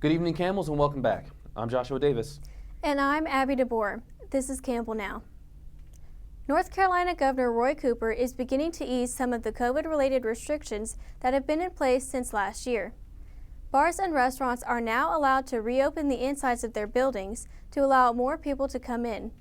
Good evening, Camels, and welcome back. I'm Joshua Davis. And I'm Abby DeBoer. This is Campbell Now. North Carolina Governor Roy Cooper is beginning to ease some of the COVID-related restrictions that have been in place since last year. Bars and restaurants are now allowed to reopen the insides of their buildings to allow more people to come in.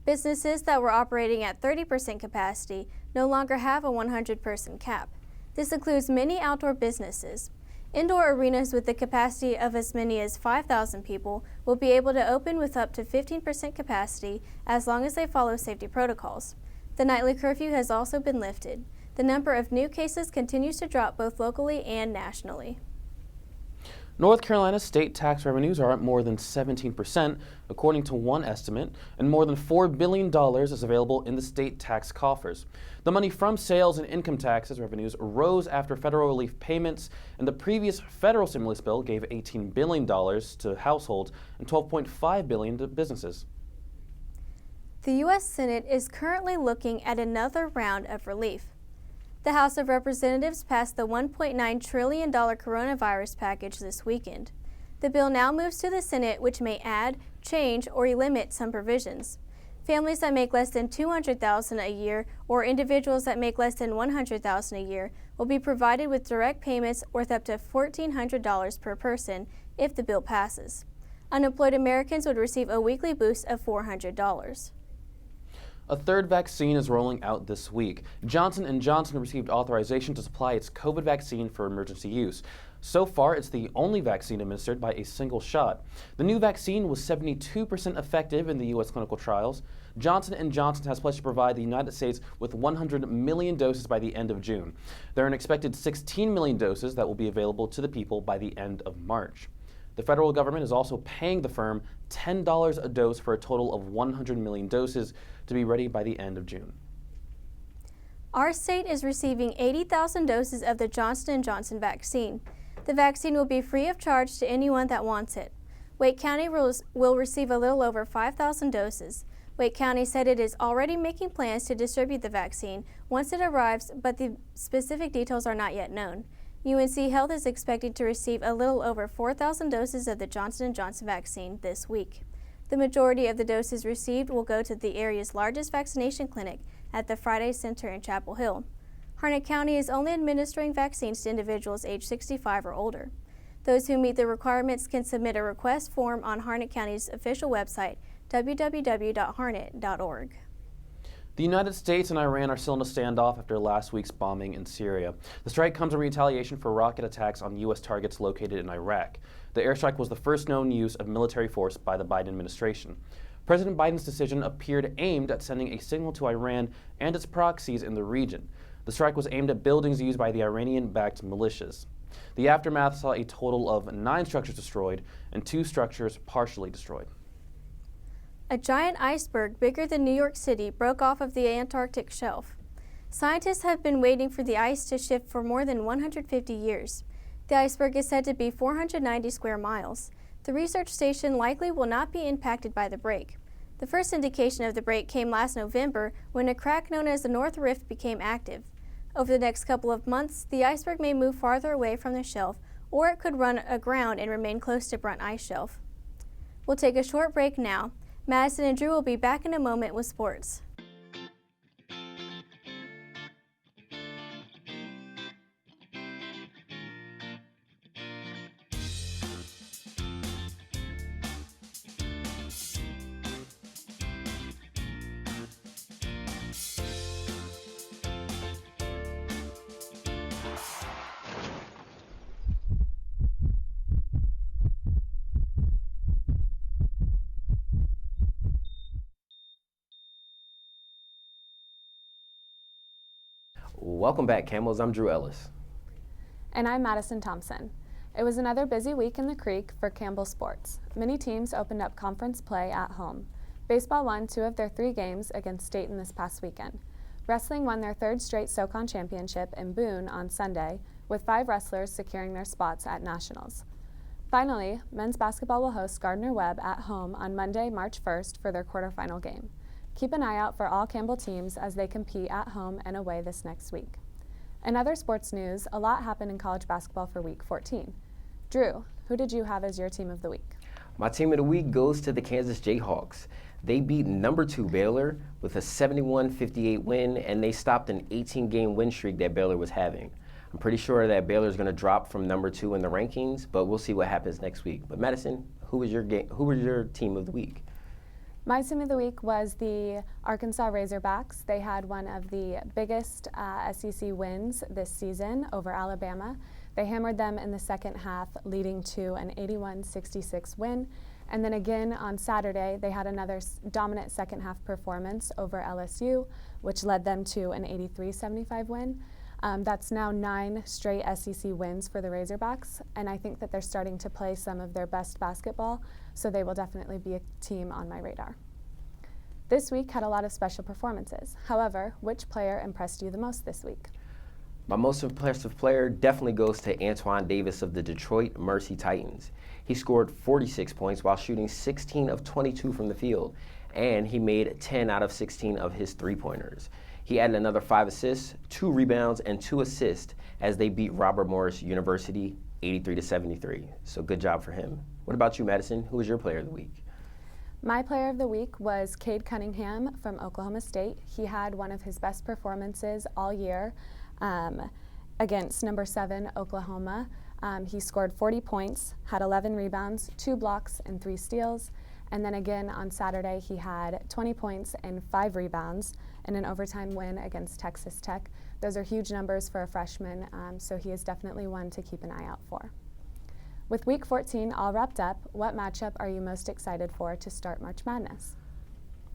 Businesses that were operating at 30% capacity no longer have a 100-person cap. This includes many outdoor businesses. Indoor arenas with the capacity of as many as 5,000 people will be able to open with up to 15% capacity as long as they follow safety protocols. The nightly curfew has also been lifted. The number of new cases continues to drop both locally and nationally. North Carolina's state tax revenues are up more than 17%, according to one estimate, and more than $4 billion is available in the state tax coffers. The money from sales and income taxes revenues rose after federal relief payments, and the previous federal stimulus bill gave $18 billion to households and $12.5 billion to businesses. The U.S. Senate is currently looking at another round of relief. The House of Representatives passed the $1.9 trillion coronavirus package this weekend. The bill now moves to the Senate, which may add, change, or limit some provisions. Families that make less than $200,000 a year or individuals that make less than $100,000 a year will be provided with direct payments worth up to $1,400 per person if the bill passes. Unemployed Americans would receive a weekly boost of $400. A third vaccine is rolling out this week. Johnson & Johnson received authorization to supply its COVID vaccine for emergency use. So far, it's the only vaccine administered by a single shot. The new vaccine was 72% effective in the U.S. clinical trials. Johnson & Johnson has pledged to provide the United States with 100 million doses by the end of June. There are an expected 16 million doses that will be available to the people by the end of March. The federal government is also paying the firm $10 a dose for a total of 100 million doses to be ready by the end of June. Our state is receiving 80,000 doses of the Johnson & Johnson vaccine. The vaccine will be free of charge to anyone that wants it. Wake County will receive a little over 5,000 doses. Wake County said it is already making plans to distribute the vaccine once it arrives, but the specific details are not yet known. UNC Health is expected to receive a little over 4,000 doses of the Johnson & Johnson vaccine this week. The majority of the doses received will go to the area's largest vaccination clinic at the Friday Center in Chapel Hill. Harnett County is only administering vaccines to individuals age 65 or older. Those who meet the requirements can submit a request form on Harnett County's official website, www.harnett.org. The United States and Iran are still in a standoff after last week's bombing in Syria. The strike comes in retaliation for rocket attacks on U.S. targets located in Iraq. The airstrike was the first known use of military force by the Biden administration. President Biden's decision appeared aimed at sending a signal to Iran and its proxies in the region. The strike was aimed at buildings used by the Iranian-backed militias. The aftermath saw a total of 9 structures destroyed and 2 structures partially destroyed. A giant iceberg bigger than New York City broke off of the Antarctic shelf. Scientists have been waiting for the ice to shift for more than 150 years. The iceberg is said to be 490 square miles. The research station likely will not be impacted by the break. The first indication of the break came last November when a crack known as the North Rift became active. Over the next couple of months, the iceberg may move farther away from the shelf, or it could run aground and remain close to Brunt Ice Shelf. We'll take a short break now. Madison and Drew will be back in a moment with sports. Welcome back, Camels. I'm Drew Ellis. And I'm Madison Thompson. It was another busy week in the Creek for Campbell sports. Many teams opened up conference play at home. Baseball won 2 of their 3 games against Dayton this past weekend. Wrestling won their 3rd straight SoCon championship in Boone on Sunday, with 5 wrestlers securing their spots at Nationals. Finally, men's basketball will host Gardner-Webb at home on Monday, March 1st for their quarterfinal game. Keep an eye out for all Campbell teams as they compete at home and away this next week. In other sports news, a lot happened in college basketball for Week 14. Drew, who did you have as your team of the week? My team of the week goes to the Kansas Jayhawks. They beat number 2 Baylor with a 71-58 win, and they stopped an 18-game win streak that Baylor was having. I'm pretty sure that Baylor is going to drop from number 2 in the rankings, but we'll see what happens next week. But Madison, who was your team of the week? My team of the week was the Arkansas Razorbacks. They had one of the biggest SEC wins this season over Alabama. They hammered them in the second half, leading to an 81-66 win. And then again on Saturday, they had another dominant second half performance over LSU, which led them to an 83-75 win. That's now 9 straight SEC wins for the Razorbacks, and I think that they're starting to play some of their best basketball, so they will definitely be a team on my radar. This week had a lot of special performances. However, which player impressed you the most this week? My most impressive player definitely goes to Antoine Davis of the Detroit Mercy Titans. He scored 46 points while shooting 16 of 22 from the field, and he made 10 out of 16 of his three-pointers. He added another 5 assists, 2 rebounds, and 2 assists as they beat Robert Morris University 83-73. So good job for him. What about you, Madison? Who was your player of the week? My player of the week was Cade Cunningham from Oklahoma State. He had one of his best performances all year against number 7 Oklahoma. He scored 40 points, had 11 rebounds, 2 blocks, and 3 steals. And then again on Saturday, he had 20 points and 5 rebounds in an overtime win against Texas Tech. Those are huge numbers for a freshman, so he is definitely one to keep an eye out for. With Week 14 all wrapped up, what matchup are you most excited for to start March Madness?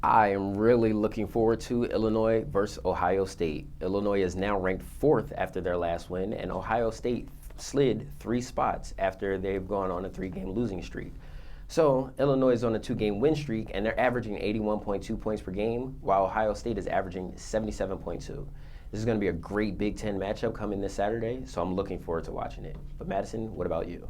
I am really looking forward to Illinois versus Ohio State. Illinois is now ranked 4th after their last win, and Ohio State slid 3 spots after they've gone on a 3-game losing streak. So Illinois is on a 2-game win streak, and they're averaging 81.2 points per game, while Ohio State is averaging 77.2. This is going to be a great Big Ten matchup coming this Saturday, so I'm looking forward to watching it. But Madison, what about you?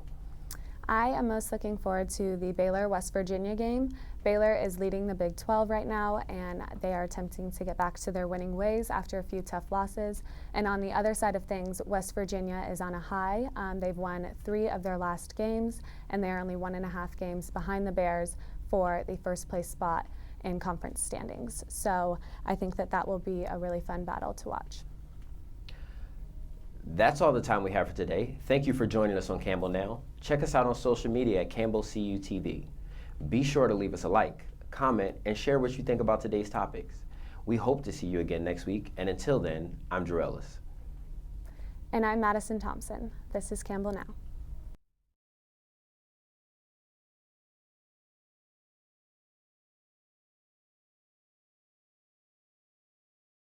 I am most looking forward to the Baylor-West Virginia game. Baylor is leading the Big 12 right now, and they are attempting to get back to their winning ways after a few tough losses. And on the other side of things, West Virginia is on a high. They've won 3 of their last games, and they're only 1.5 games behind the Bears for the first place spot in conference standings. So I think that that will be a really fun battle to watch. That's all the time we have for today. Thank you for joining us on Campbell Now. Check us out on social media at Campbell CUTV. Be sure to leave us a like, comment, and share what you think about today's topics. We hope to see you again next week, and until then, I'm Drew Ellis. And I'm Madison Thompson. This is Campbell Now.